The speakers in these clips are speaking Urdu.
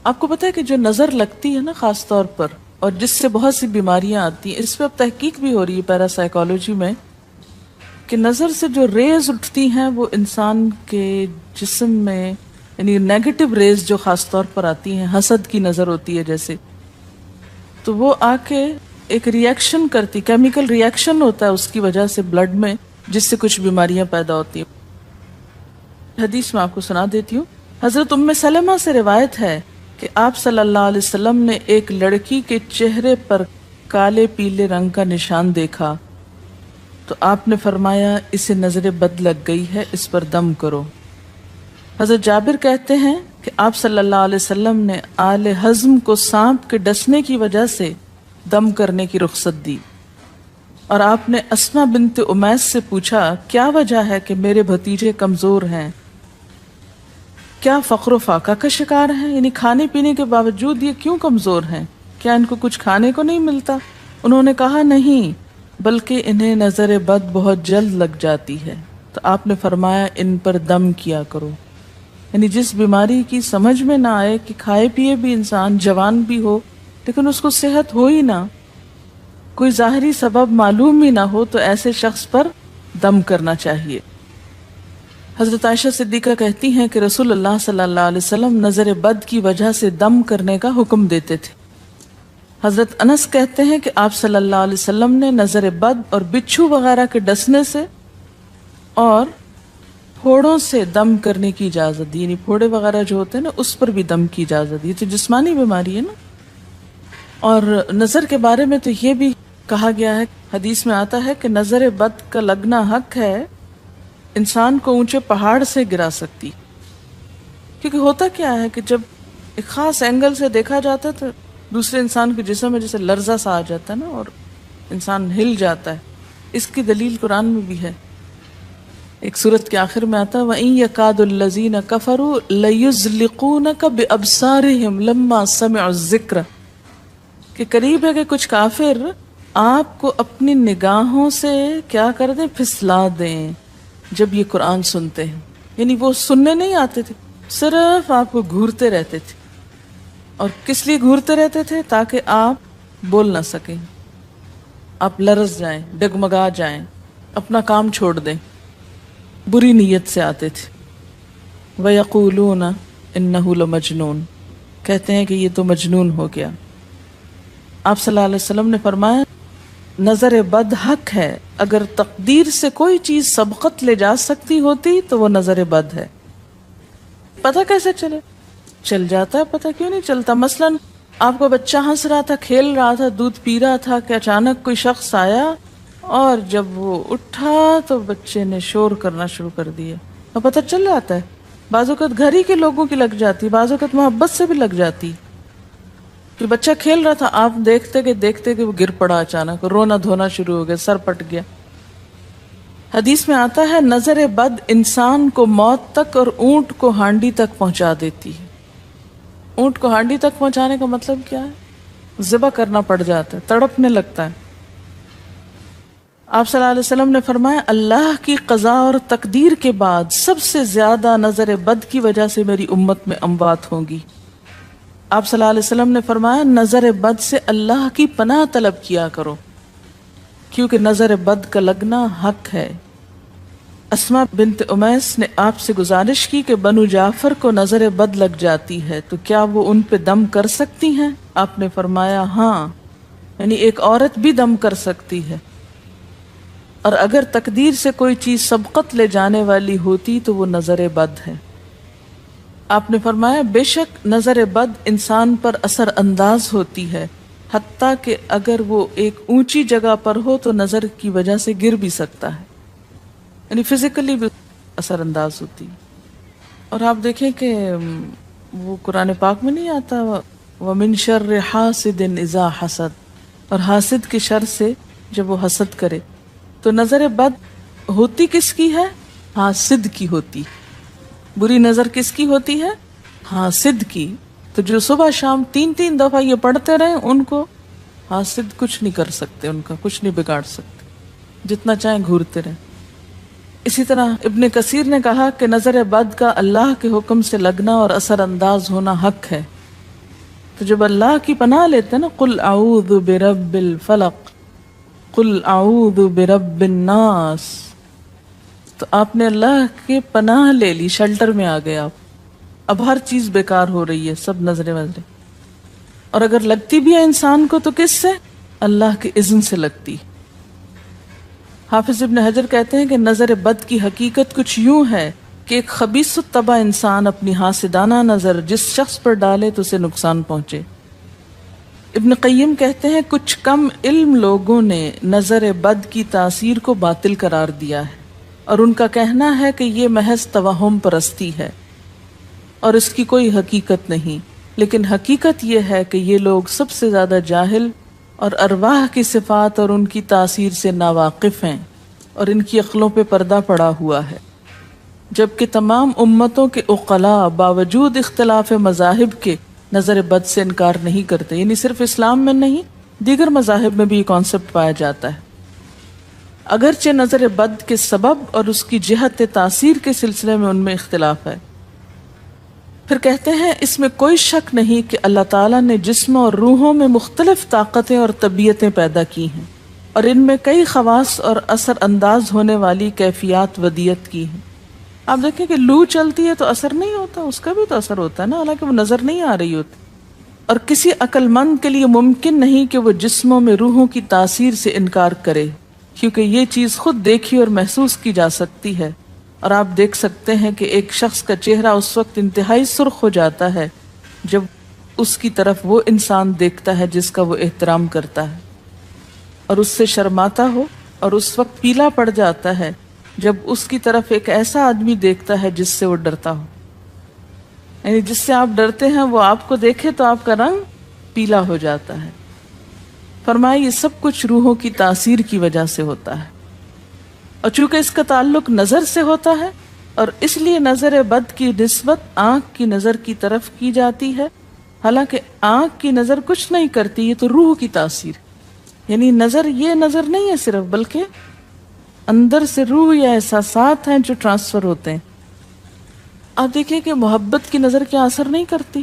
آپ کو پتا ہے کہ جو نظر لگتی ہے نا خاص طور پر، اور جس سے بہت سی بیماریاں آتی ہیں، اس پہ اب تحقیق بھی ہو رہی ہے پیراسائیکالوجی میں، کہ نظر سے جو ریز اٹھتی ہیں وہ انسان کے جسم میں، یعنی نیگیٹو ریز جو خاص طور پر آتی ہیں، حسد کی نظر ہوتی ہے جیسے، تو وہ آ کے ایک ریئیکشن کرتی، کیمیکل ریئیکشن ہوتا ہے اس کی وجہ سے بلڈ میں، جس سے کچھ بیماریاں پیدا ہوتی ہیں۔ حدیث میں آپ کو سنا دیتی ہوں۔ حضرت ام سلمہ سے روایت ہے کہ آپ صلی اللہ علیہ وسلم نے ایک لڑکی کے چہرے پر کالے پیلے رنگ کا نشان دیکھا تو آپ نے فرمایا اسے نظر بد لگ گئی ہے، اس پر دم کرو۔ حضرت جابر کہتے ہیں کہ آپ صلی اللہ علیہ وسلم نے آل حزم کو سانپ کے ڈسنے کی وجہ سے دم کرنے کی رخصت دی، اور آپ نے اسما بنت امیس سے پوچھا کیا وجہ ہے کہ میرے بھتیجے کمزور ہیں، کیا فقر و فاقہ کا شکار ہیں، یعنی کھانے پینے کے باوجود یہ کیوں کمزور ہیں، کیا ان کو کچھ کھانے کو نہیں ملتا؟ انہوں نے کہا نہیں، بلکہ انہیں نظر بد بہت جلد لگ جاتی ہے، تو آپ نے فرمایا ان پر دم کیا کرو۔ یعنی جس بیماری کی سمجھ میں نہ آئے کہ کھائے پیے بھی انسان، جوان بھی ہو، لیکن اس کو صحت ہو ہی نہ، کوئی ظاہری سبب معلوم ہی نہ ہو، تو ایسے شخص پر دم کرنا چاہیے۔ حضرت عائشہ صدیقہ کہتی ہیں کہ رسول اللہ صلی اللہ علیہ وسلم نظر بد کی وجہ سے دم کرنے کا حکم دیتے تھے۔ حضرت انس کہتے ہیں کہ آپ صلی اللہ علیہ وسلم نے نظر بد اور بچھو وغیرہ کے ڈسنے سے اور پھوڑوں سے دم کرنے کی اجازت دی، یعنی پھوڑے وغیرہ جو ہوتے ہیں نا اس پر بھی دم کی اجازت دی، تو جسمانی بیماری ہے نا۔ اور نظر کے بارے میں تو یہ بھی کہا گیا ہے، حدیث میں آتا ہے کہ نظر بد کا لگنا حق ہے، انسان کو اونچے پہاڑ سے گرا سکتی، کیونکہ ہوتا کیا ہے کہ جب ایک خاص اینگل سے دیکھا جاتا ہے تو دوسرے انسان کے جسم میں جیسے لرزہ سا آ جاتا ہے نا، اور انسان ہل جاتا ہے۔ اس کی دلیل قرآن میں بھی ہے، ایک سورت کے آخر میں آتا ہے وَإِن يَكَادُ الَّذِينَ كَفَرُوا لَيُزْلِقُونَكَ بِأَبْصَارِهِمْ لَمَّا سَمِعُوا الذِّكْرَ، کہ قریب ہے کہ کچھ کافر آپ کو اپنی نگاہوں سے کیا کر دیں، پھسلا دیں جب یہ قرآن سنتے ہیں۔ یعنی وہ سننے نہیں آتے تھے، صرف آپ کو گھورتے رہتے تھے۔ اور کس لیے گھورتے رہتے تھے؟ تاکہ آپ بول نہ سکیں، آپ لرز جائیں، ڈگمگا جائیں، اپنا کام چھوڑ دیں، بری نیت سے آتے تھے۔ وَيَقُولُونَ إِنَّهُ لَمَجْنُونَ، کہتے ہیں کہ یہ تو مجنون ہو گیا۔ آپ صلی اللہ علیہ وسلم نے فرمایا نظر بد حق ہے، اگر تقدیر سے کوئی چیز سبقت لے جا سکتی ہوتی تو وہ نظر بد ہے۔ پتہ کیسے چلے؟ چل جاتا ہے، پتہ کیوں نہیں چلتا؟ مثلا آپ کو بچہ ہنس رہا تھا، کھیل رہا تھا، دودھ پی رہا تھا کہ اچانک کوئی شخص آیا اور جب وہ اٹھا تو بچے نے شور کرنا شروع کر دیا، اور پتہ چل جاتا ہے۔ بعض اوقات گھر ہی کے لوگوں کی لگ جاتی، بعض اوقات محبت سے بھی لگ جاتی، کہ بچہ کھیل رہا تھا، آپ دیکھتے کہ وہ گر پڑا، اچانک رونا دھونا شروع ہو گیا، سر پٹ گیا۔ حدیث میں آتا ہے نظر بد انسان کو موت تک اور اونٹ کو ہانڈی تک پہنچا دیتی ہے۔ اونٹ کو ہانڈی تک پہنچانے کا مطلب کیا ہے؟ ذبح کرنا پڑ جاتا ہے، تڑپنے لگتا ہے۔ آپ صلی اللہ علیہ وسلم نے فرمایا اللہ کی قضاء اور تقدیر کے بعد سب سے زیادہ نظر بد کی وجہ سے میری امت میں اموات ہوں گی۔ آپ صلی اللہ علیہ وسلم نے فرمایا نظر بد سے اللہ کی پناہ طلب کیا کرو، کیونکہ نظر بد کا لگنا حق ہے۔ اسما بنت امیس نے آپ سے گزارش کی کہ بنو جعفر کو نظر بد لگ جاتی ہے تو کیا وہ ان پہ دم کر سکتی ہیں؟ آپ نے فرمایا ہاں، یعنی ایک عورت بھی دم کر سکتی ہے، اور اگر تقدیر سے کوئی چیز سبقت لے جانے والی ہوتی تو وہ نظر بد ہے۔ آپ نے فرمایا بے شک نظر بد انسان پر اثر انداز ہوتی ہے، حتیٰ کہ اگر وہ ایک اونچی جگہ پر ہو تو نظر کی وجہ سے گر بھی سکتا ہے، یعنی فزیکلی بھی اثر انداز ہوتی۔ اور آپ دیکھیں کہ وہ قرآن پاک میں نہیں آتا وَمِن شَرِّ حَاسِدٍ إِذَا حَسَدَ، اور حاسد کی شر سے جب وہ حسد کرے، تو نظر بد ہوتی کس کی ہے؟ حاسد کی ہوتی۔ بری نظر کس کی ہوتی ہے؟ حاسد کی۔ تو جو صبح شام 3 دفعہ یہ پڑھتے رہے ان کو حاسد کچھ نہیں کر سکتے، ان کا کچھ نہیں بگاڑ سکتے، جتنا چاہیں گھورتے رہیں۔ اسی طرح ابن کثیر نے کہا کہ نظر بد کا اللہ کے حکم سے لگنا اور اثر انداز ہونا حق ہے۔ تو جب اللہ کی پناہ لیتے ہیں نا، قل اعوذ برب الفلق، قل اعوذ برب الناس، تو آپ نے اللہ کے پناہ لے لی، شیلٹر میں آ گئے آپ. اب ہر چیز بیکار ہو رہی ہے، سب نظریں وظریں. اور اگر لگتی بھی ہے انسان کو تو کس سے؟ اللہ کے اذن سے لگتی. حافظ ابن حجر کہتے ہیں کہ نظر بد کی حقیقت کچھ یوں ہے کہ ایک خبیث الطبع انسان اپنی حاسدانہ نظر جس شخص پر ڈالے تو اسے نقصان پہنچے. ابن قیم کہتے ہیں کچھ کم علم لوگوں نے نظر بد کی تاثیر کو باطل قرار دیا ہے، اور ان کا کہنا ہے کہ یہ محض توہم پرستی ہے اور اس کی کوئی حقیقت نہیں. لیکن حقیقت یہ ہے کہ یہ لوگ سب سے زیادہ جاہل اور ارواح کی صفات اور ان کی تاثیر سے ناواقف ہیں، اور ان کی عقلوں پہ پردہ پڑا ہوا ہے. جبکہ تمام امتوں کے عقلاء باوجود اختلاف مذاہب کے نظر بد سے انکار نہیں کرتے. یعنی صرف اسلام میں نہیں، دیگر مذاہب میں بھی یہ کانسیپٹ پایا جاتا ہے. اگرچہ نظر بد کے سبب اور اس کی جہت تاثیر کے سلسلے میں ان میں اختلاف ہے. پھر کہتے ہیں اس میں کوئی شک نہیں کہ اللہ تعالیٰ نے جسموں اور روحوں میں مختلف طاقتیں اور طبیعتیں پیدا کی ہیں، اور ان میں کئی خواص اور اثر انداز ہونے والی کیفیات ودیت کی ہیں. آپ دیکھیں کہ لو چلتی ہے تو اثر نہیں ہوتا، اس کا بھی تو اثر ہوتا ہے نا، حالانکہ وہ نظر نہیں آ رہی ہوتی. اور کسی عقل مند کے لیے ممکن نہیں کہ وہ جسموں میں روحوں کی تاثیر سے انکار کرے، کیونکہ یہ چیز خود دیکھی اور محسوس کی جا سکتی ہے. اور آپ دیکھ سکتے ہیں کہ ایک شخص کا چہرہ اس وقت انتہائی سرخ ہو جاتا ہے جب اس کی طرف وہ انسان دیکھتا ہے جس کا وہ احترام کرتا ہے، اور اس سے شرماتا ہو، اور اس وقت پیلا پڑ جاتا ہے جب اس کی طرف ایک ایسا آدمی دیکھتا ہے جس سے وہ ڈرتا ہو. یعنی جس سے آپ ڈرتے ہیں وہ آپ کو دیکھے تو آپ کا رنگ پیلا ہو جاتا ہے. فرمایا یہ سب کچھ روحوں کی تاثیر کی وجہ سے ہوتا ہے، اور چونکہ اس کا تعلق نظر سے ہوتا ہے، اور اس لیے نظر بد کی نسبت آنکھ کی نظر کی طرف کی جاتی ہے، حالانکہ آنکھ کی نظر کچھ نہیں کرتی، یہ تو روح کی تاثیر. یعنی نظر یہ نظر نہیں ہے صرف، بلکہ اندر سے روح یا احساسات ہیں جو ٹرانسفر ہوتے ہیں. آپ دیکھیں کہ محبت کی نظر کیا اثر نہیں کرتی؟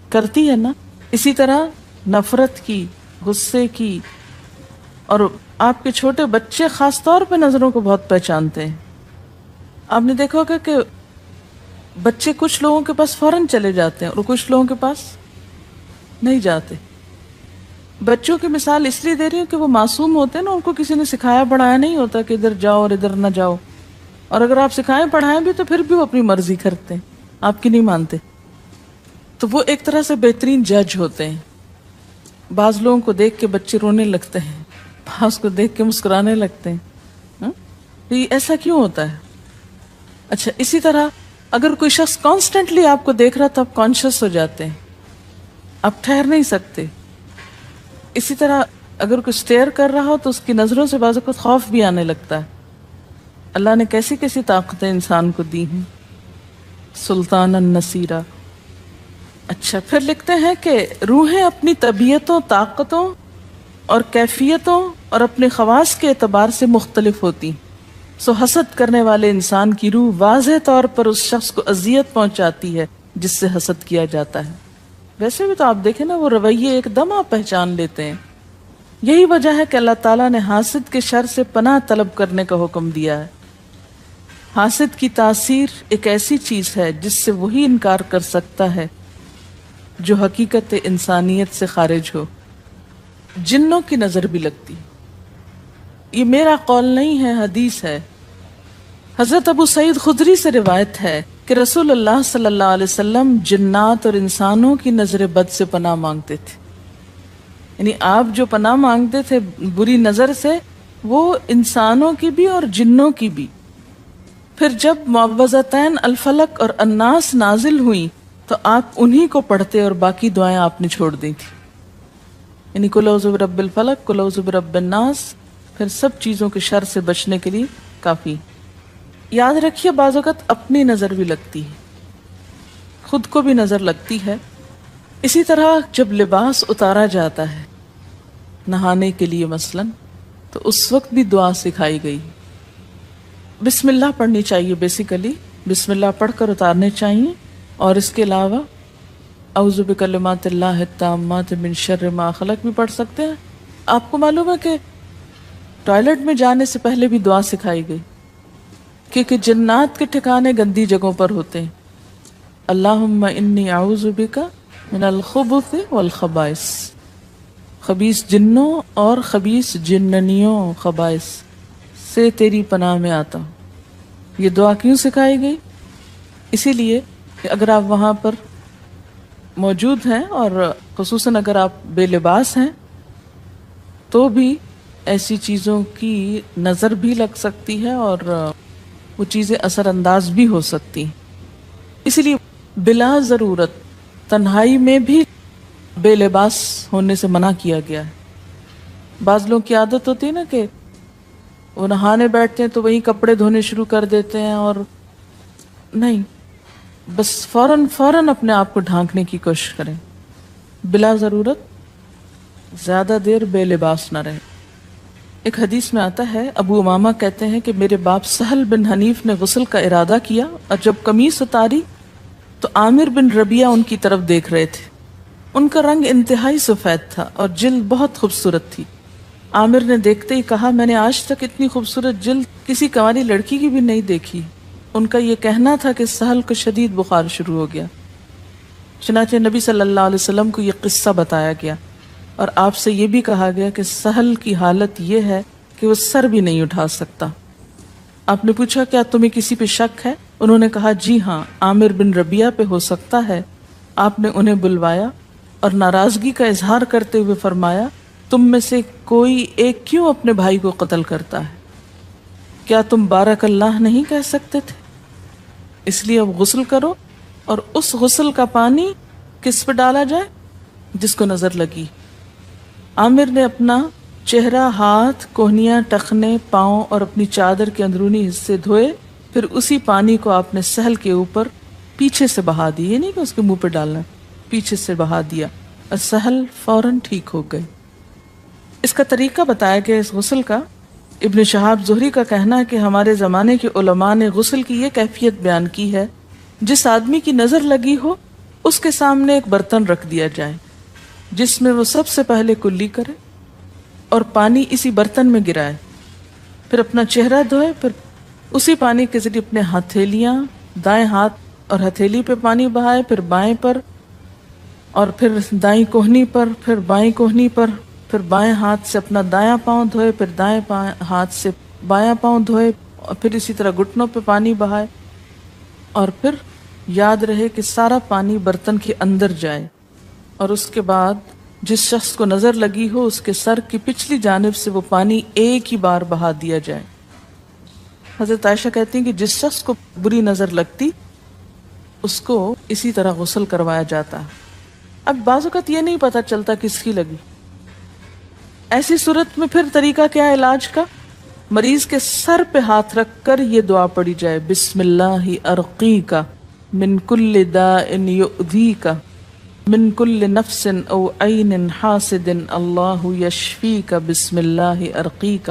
کرتی ہے نا. اسی طرح نفرت کی، غصے کی، اور آپ کے چھوٹے بچے خاص طور پہ نظروں کو بہت پہچانتے ہیں. آپ نے دیکھا ہوگا کہ بچے کچھ لوگوں کے پاس فوراً چلے جاتے ہیں اور کچھ لوگوں کے پاس نہیں جاتے. بچوں کی مثال اس لیے دے رہی ہوں کہ وہ معصوم ہوتے ہیں نا، ان کو کسی نے سکھایا پڑھایا نہیں ہوتا کہ ادھر جاؤ اور ادھر نہ جاؤ. اور اگر آپ سکھائیں پڑھائیں بھی تو پھر بھی وہ اپنی مرضی کرتے ہیں، آپ کی نہیں مانتے. تو وہ ایک طرح سے بہترین جج ہوتے ہیں. بعض لوگوں کو دیکھ کے بچے رونے لگتے ہیں، بعض کو دیکھ کے مسکرانے لگتے ہیں. یہ ایسا کیوں ہوتا ہے؟ اچھا، اسی طرح اگر کوئی شخص کانسٹنٹلی آپ کو دیکھ رہا تو آپ کانشیس ہو جاتے ہیں، آپ ٹھہر نہیں سکتے. اسی طرح اگر کوئی سٹیئر کر رہا ہو تو اس کی نظروں سے بعض اوقات خوف بھی آنے لگتا ہے. اللہ نے کیسی کیسی طاقتیں انسان کو دی ہیں. سلطان النصیرہ. اچھا، پھر لکھتے ہیں کہ روحیں اپنی طبیعتوں، طاقتوں اور کیفیتوں اور اپنے خواص کے اعتبار سے مختلف ہوتی. سو حسد کرنے والے انسان کی روح واضح طور پر اس شخص کو اذیت پہنچاتی ہے جس سے حسد کیا جاتا ہے. ویسے بھی تو آپ دیکھیں نا، وہ رویے ایک دم آپ پہچان لیتے ہیں. یہی وجہ ہے کہ اللہ تعالیٰ نے حاسد کے شر سے پناہ طلب کرنے کا حکم دیا ہے. حاسد کی تاثیر ایک ایسی چیز ہے جس سے وہی انکار کر سکتا ہے جو حقیقت انسانیت سے خارج ہو. جنوں کی نظر بھی لگتی. یہ میرا قول نہیں ہے، حدیث ہے. حضرت ابو سعید خدری سے روایت ہے کہ رسول اللہ صلی اللہ علیہ وسلم جنات اور انسانوں کی نظر بد سے پناہ مانگتے تھے. یعنی آپ جو پناہ مانگتے تھے بری نظر سے، وہ انسانوں کی بھی اور جنوں کی بھی. پھر جب معوذتین الفلق اور الناس نازل ہوئیں تو آپ انہی کو پڑھتے اور باقی دعائیں آپ نے چھوڑ دی تھی. یعنی قل اعوذ برب الفلق، قل اعوذ برب الناس، پھر سب چیزوں کے شر سے بچنے کے لیے کافی. یاد رکھیے بعض اوقات اپنی نظر بھی لگتی ہے، خود کو بھی نظر لگتی ہے. اسی طرح جب لباس اتارا جاتا ہے نہانے کے لیے مثلاً، تو اس وقت بھی دعا سکھائی گئی. بسم اللہ پڑھنی چاہیے. بیسیکلی بسم اللہ پڑھ کر اتارنے چاہیے. اور اس کے علاوہ اعوذ بکلمات اللہ التامات من شر ما خلق بھی پڑھ سکتے ہیں. آپ کو معلوم ہے کہ ٹوائلٹ میں جانے سے پہلے بھی دعا سکھائی گئی، کیونکہ جنات کے ٹھکانے گندی جگہوں پر ہوتے ہیں. اللہم انی اعوذ بک من الخبث والخبائث، خبیث جنوں اور خبیث جننیوں خبائث سے تیری پناہ میں آتا ہوں. یہ دعا کیوں سکھائی گئی؟ اسی لیے کہ اگر آپ وہاں پر موجود ہیں اور خصوصاً اگر آپ بے لباس ہیں تو بھی ایسی چیزوں کی نظر بھی لگ سکتی ہے اور وہ چیزیں اثر انداز بھی ہو سکتی ہیں. اسی لیے بلا ضرورت تنہائی میں بھی بے لباس ہونے سے منع کیا گیا ہے. بعض لوگوں کی عادت ہوتی ہے نا کہ وہ نہانے بیٹھتے ہیں تو وہیں کپڑے دھونے شروع کر دیتے ہیں، اور نہیں، بس فوراً اپنے آپ کو ڈھانکنے کی کوشش کریں، بلا ضرورت زیادہ دیر بے لباس نہ رہیں. ایک حدیث میں آتا ہے، ابو امامہ کہتے ہیں کہ میرے باپ سہل بن حنیف نے غسل کا ارادہ کیا اور جب قمیص اتاری تو عامر بن ربیعہ ان کی طرف دیکھ رہے تھے. ان کا رنگ انتہائی سفید تھا اور جلد بہت خوبصورت تھی. عامر نے دیکھتے ہی کہا، میں نے آج تک اتنی خوبصورت جلد کسی کنواری لڑکی کی بھی نہیں دیکھی. ان کا یہ کہنا تھا کہ سہل کو شدید بخار شروع ہو گیا. چنانچہ نبی صلی اللہ علیہ وسلم کو یہ قصہ بتایا گیا اور آپ سے یہ بھی کہا گیا کہ سہل کی حالت یہ ہے کہ وہ سر بھی نہیں اٹھا سکتا. آپ نے پوچھا، کیا تمہیں کسی پہ شک ہے؟ انہوں نے کہا، جی ہاں، عامر بن ربیعہ پہ ہو سکتا ہے. آپ نے انہیں بلوایا اور ناراضگی کا اظہار کرتے ہوئے فرمایا، تم میں سے کوئی ایک کیوں اپنے بھائی کو قتل کرتا ہے؟ کیا تم بارک اللہ نہیں کہہ سکتے تھے؟ اس لیے اب غسل کرو، اور اس غسل کا پانی کس پہ ڈالا جائے؟ جس کو نظر لگی. عامر نے اپنا چہرہ، ہاتھ، کوہنیاں، ٹخنے، پاؤں اور اپنی چادر کے اندرونی حصے دھوئے، پھر اسی پانی کو آپ نے سہل کے اوپر پیچھے سے بہا دیا. یہ نہیں کہ اس کے منہ پہ ڈالنا، پیچھے سے بہا دیا اور سہل فوراً ٹھیک ہو گئے. اس کا طریقہ بتایا گیا اس غسل کا. ابن شہاب زہری کا کہنا ہے کہ ہمارے زمانے کے علماء نے غسل کی یہ کیفیت بیان کی ہے، جس آدمی کی نظر لگی ہو اس کے سامنے ایک برتن رکھ دیا جائے جس میں وہ سب سے پہلے کلی کرے اور پانی اسی برتن میں گرائے، پھر اپنا چہرہ دھوئے، پھر اسی پانی کے ذریعے اپنے ہتھیلیاں، دائیں ہاتھ اور ہتھیلی پہ پانی بہائے، پھر بائیں پر اور پھر دائیں کوہنی پر، پھر بائیں کوہنی پر، پھر بائیں ہاتھ سے اپنا دایاں پاؤں دھوئے، پھر دائیں ہاتھ سے بایاں پاؤں دھوئے، اور پھر اسی طرح گھٹنوں پہ پانی بہائے. اور پھر یاد رہے کہ سارا پانی برتن کے اندر جائے، اور اس کے بعد جس شخص کو نظر لگی ہو اس کے سر کی پچھلی جانب سے وہ پانی ایک ہی بار بہا دیا جائے. حضرت عائشہ کہتی ہیں کہ جس شخص کو بری نظر لگتی اس کو اسی طرح غسل کروایا جاتا. اب بعض اوقات یہ نہیں پتہ چلتا کس کی لگی. ایسی صورت میں پھر طریقہ کیا ہے علاج کا؟ مریض کے سر پہ ہاتھ رکھ کر یہ دعا پڑھی جائے، بسم اللہ ارقیک من کل داء یؤذیک من کل نفس او عین حاسد اللہ یشفیک بسم اللہ ارقیک.